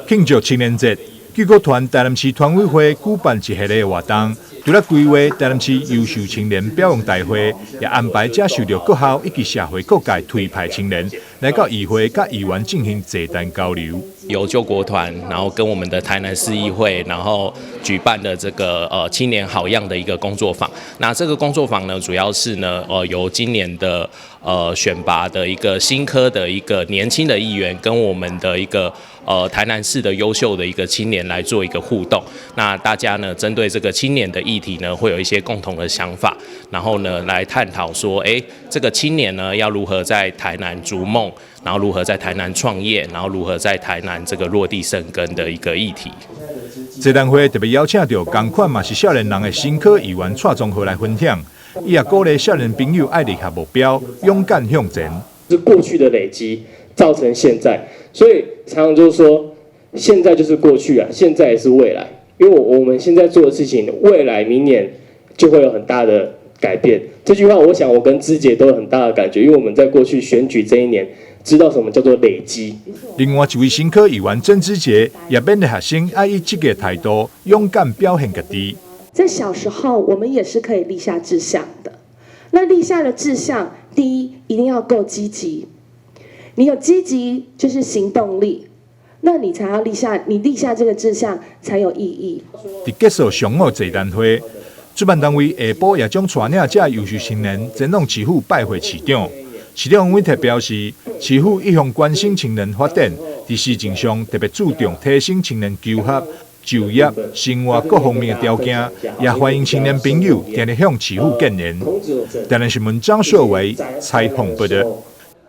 庆祝青年节，救国团台南市团委会举办一系列活动，除了规划台南市优秀青年表扬大会，也安排接受到各校以及社会各界推派青年来到议会，甲议员进行座谈交流。由救国团，然后跟我们的台南市议会，然后举办的这个青年好样的一个工作坊。那这个工作坊呢，主要是呢由今年的选拔的一个新科的一个年轻的议员，跟我们的一个台南市的优秀的一个青年来做一个互动。那大家呢针对这个青年的议题呢，会有一些共同的想法，然后呢来探讨说，这个青年呢要如何在台南逐梦，然后如何在台南创业，然后如何在台南这个落地生根的一个议题。座谈会特别邀请到同款嘛是少年人的新科议员蔡宗和来分享，伊也鼓励少年朋友爱立下目标，勇敢向前。是过去的累积造成现在，所以常常就是说，现在就是过去啊，现在也是未来。因为我们现在做的事情，未来明年就会有很大的改变。这句话，我想我跟芝姐都有很大的感觉，因为我们在过去选举这一年，知道什么叫做累积。另外一位新科议员曾之杰也勉励学生要以积极态度，勇敢表现自己。在小时候，我们也是可以立下志向的。那立下的志向，第一一定要够积极。你有积极就是行动力，那你才要立下，你立下这个志向才有意义。在结束上午座谈会，主办单位下晡也将带领这优秀青年前往市府拜会市长。市长王伟特表示，市府一向关心青年发展，在施政上特别注重提升青年求学、就业、生活各方面的条件，也欢迎青年朋友定力向市府建言。台南新闻张硕维采访报道。